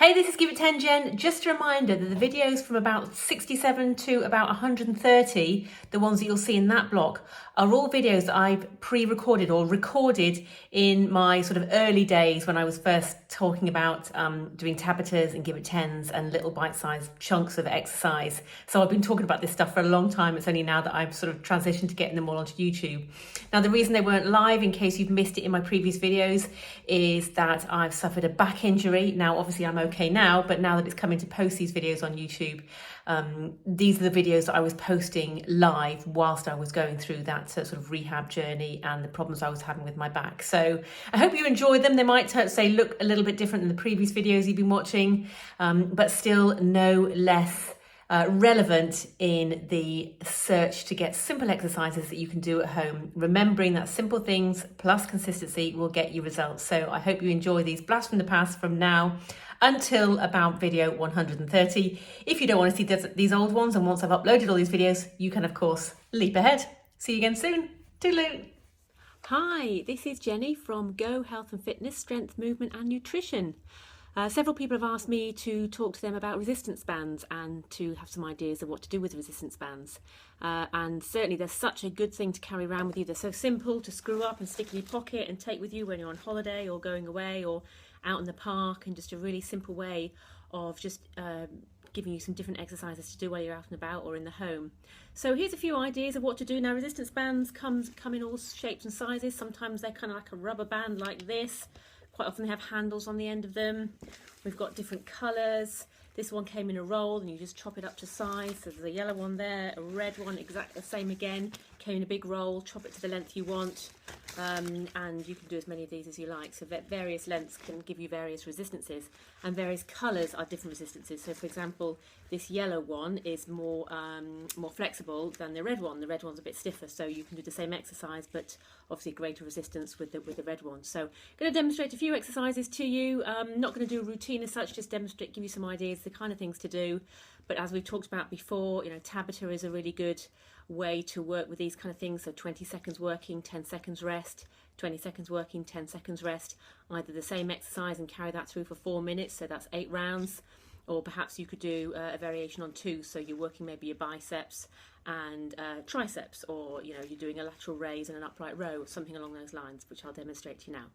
Hey, this is Give It 10 Jen. Just a reminder that the videos from about 67 to about 130, the ones that you'll see in that block, are all videos that I've pre-recorded or recorded in my sort of early days when I was first talking about doing Tabatas and Give It 10s and little bite-sized chunks of exercise. So I've been talking about this stuff for a long time. It's only now that I've sort of transitioned to getting them all onto YouTube. Now, the reason they weren't live, in case you've missed it in my previous videos, is that I've suffered a back injury. Now, obviously I'm okay now, but now that it's coming to post these videos on YouTube, these are the videos that I was posting live whilst I was going through that sort of rehab journey and the problems I was having with my back. So I hope you enjoyed them. They might say look a little bit different than the previous videos you've been watching, but still no less relevant in the search to get simple exercises that you can do at home, remembering that simple things plus consistency will get you results. So I hope you enjoy these blasts from the past from now until about video 130. If you don't want to see these old ones, and once I've uploaded all these videos, you can of course leap ahead. See you again soon. Toodaloo. Hi, this is Jenny from Go Health and Fitness, Strength, Movement and Nutrition. Several people have asked me to talk to them about resistance bands and to have some ideas of what to do with resistance bands. And certainly they're such a good thing to carry around with you. They're so simple to screw up and stick in your pocket and take with you when you're on holiday or going away or out in the park, and just a really simple way of just giving you some different exercises to do while you're out and about or in the home. So here's a few ideas of what to do. Now, resistance bands come in all shapes and sizes. Sometimes they're kind of like a rubber band like this. Quite often they have handles on the end of them. We've got different colours. This one came in a roll and you just chop it up to size. So there's a yellow one there, a red one, exactly the same again. Came in a big roll, chop it to the length you want. And you can do as many of these as you like. So various lengths can give you various resistances, and various colours are different resistances. So for example, this yellow one is more flexible than the red one. The red one's a bit stiffer, so you can do the same exercise, but obviously greater resistance with the red one. So I'm going to demonstrate a few exercises to you. Not going to do a routine as such, just demonstrate, give you some ideas, the kind of things to do. But as we've talked about before, Tabata is a really good way to work with these kind of things. So 20 seconds working, 10 seconds rest, 20 seconds working, 10 seconds rest. Either the same exercise and carry that through for 4 minutes, so that's 8 rounds. Or perhaps you could do a variation on 2, so you're working maybe your biceps and triceps, or you're doing a lateral raise and an upright row, something along those lines, which I'll demonstrate to you now.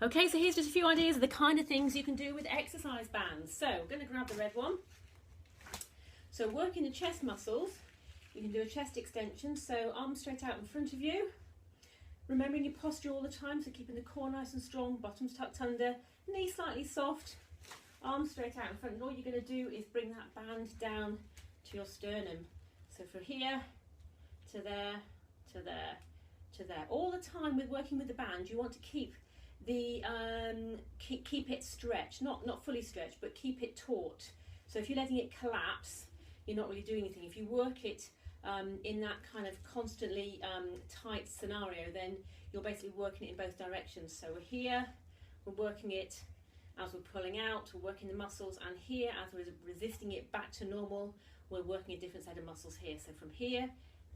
Okay, so here's just a few ideas of the kind of things you can do with exercise bands. So I'm going to grab the red one. So working the chest muscles, you can do a chest extension, so arms straight out in front of you. Remembering your posture all the time, so keeping the core nice and strong, bottoms tucked under, knees slightly soft, arms straight out in front. And all you're going to do is bring that band down to your sternum. So from here to there, to there, to there. All the time with working with the band, you want to keep the keep it stretched, not fully stretched, but keep it taut. So if you're letting it collapse, you're not really doing anything. If you work it in that kind of constantly tight scenario, then you're basically working it in both directions. So we're here, we're working it as we're pulling out, we're working the muscles, and here as we're resisting it back to normal, we're working a different set of muscles here. So from here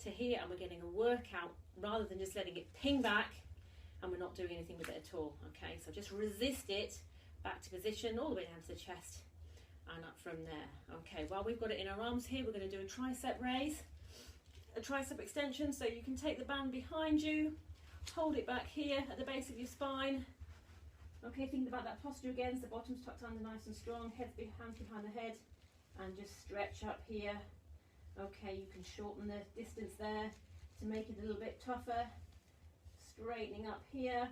to here, and we're getting a workout rather than just letting it ping back and we're not doing anything with it at all. Okay, so just resist it back to position all the way down to the chest and up from there. Okay, while we've got it in our arms here, we're going to do a tricep raise, a tricep extension. So you can take the band behind you, hold it back here at the base of your spine. Okay, think about that posture again, so the bottom's tucked under nice and strong, hands behind the head, and just stretch up here. Okay, you can shorten the distance there to make it a little bit tougher. Straightening up here.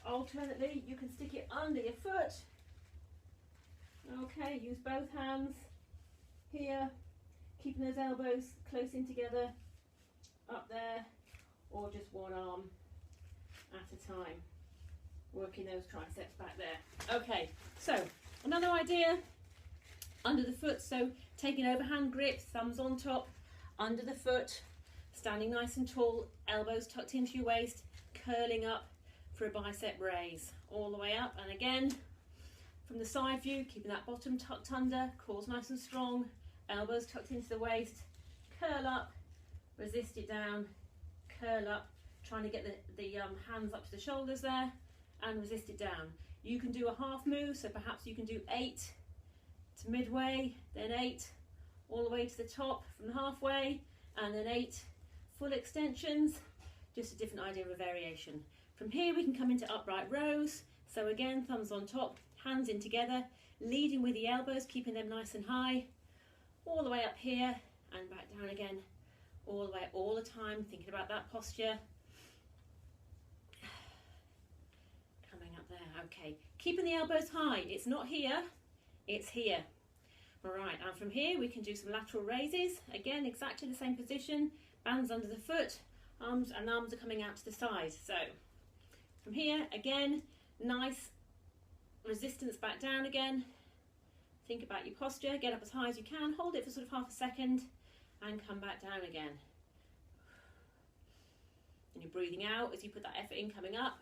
Alternately, you can stick it under your foot. Okay, use both hands here, keeping those elbows close in together, up there, or just one arm at a time, working those triceps back there. Okay, so another idea, under the foot, so taking overhand grip, thumbs on top, under the foot, standing nice and tall, elbows tucked into your waist, curling up for a bicep raise, all the way up, and again, from the side view, keeping that bottom tucked under, core's nice and strong, elbows tucked into the waist, curl up, resist it down, curl up, trying to get the hands up to the shoulders there, and resist it down. You can do a half move, so perhaps you can do 8 to midway, then 8 all the way to the top from the halfway, and then 8 full extensions. Just a different idea of a variation. From here we can come into upright rows. So again, thumbs on top, hands in together, leading with the elbows, keeping them nice and high, all the way up here and back down again, all the way, all the time, thinking about that posture. Coming up there, okay. Keeping the elbows high, it's not here, it's here. All right, and from here we can do some lateral raises. Again, exactly the same position, bands under the foot, arms are coming out to the side. So from here, again, nice resistance back down again. Think about your posture, get up as high as you can, hold it for sort of half a second and come back down again. And you're breathing out as you put that effort in, coming up,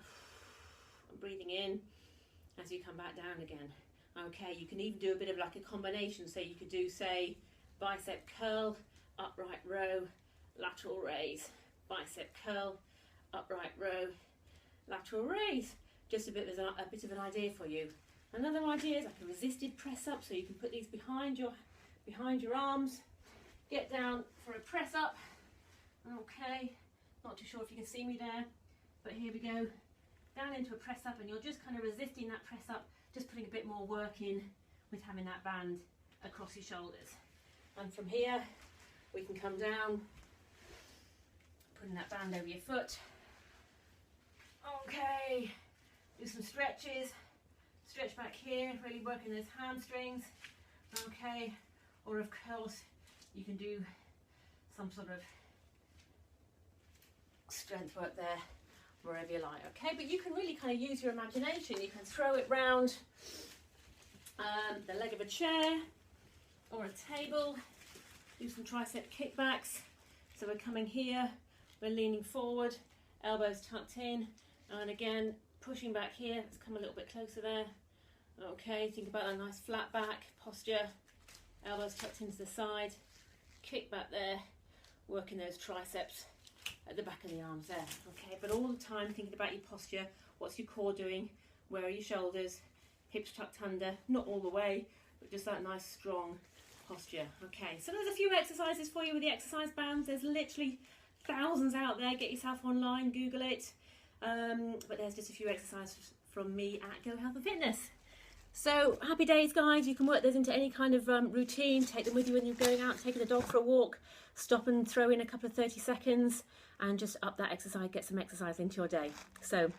and breathing in as you come back down again. Okay, you can even do a bit of like a combination, so you could do, say, bicep curl, upright row, lateral raise, bicep curl, upright row, lateral raise. Just a bit of an idea for you. Another idea is like a resisted press up, so you can put these behind your arms, get down for a press up. Okay, not too sure if you can see me there, but here we go, down into a press up, and you're just kind of resisting that press up, just putting a bit more work in with having that band across your shoulders. And from here we can come down, putting that band over your foot. Okay, do some stretches, stretch back here, really working those hamstrings. Okay, or of course you can do some sort of strength work there, wherever you like. Okay, but you can really kind of use your imagination. You can throw it round the leg of a chair or a table, do some tricep kickbacks. So we're coming here, we're leaning forward, elbows tucked in, and again pushing back here. Let's come a little bit closer there. Okay, think about a nice flat back posture, elbows tucked into the side, kick back there, working those triceps at the back of the arms there. Okay, but all the time thinking about your posture. What's your core doing? Where are your shoulders? Hips tucked under, not all the way, but just that nice strong posture. Okay, so there's a few exercises for you with the exercise bands. There's literally thousands out there. Get yourself online, Google it. But there's just a few exercises from me at Go Health and Fitness. So happy days, guys. You can work those into any kind of routine. Take them with you when you're going out, taking the dog for a walk. Stop and throw in a couple of 30 seconds and just up that exercise, get some exercise into your day. So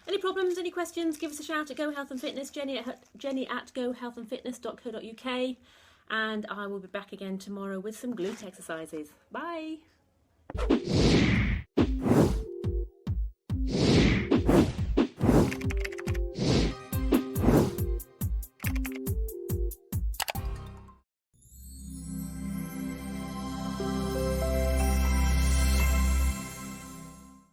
any problems, any questions, give us a shout at Go Health and Fitness, Jenny at gohealthandfitness.co.uk, and I will be back again tomorrow with some glute exercises. Bye.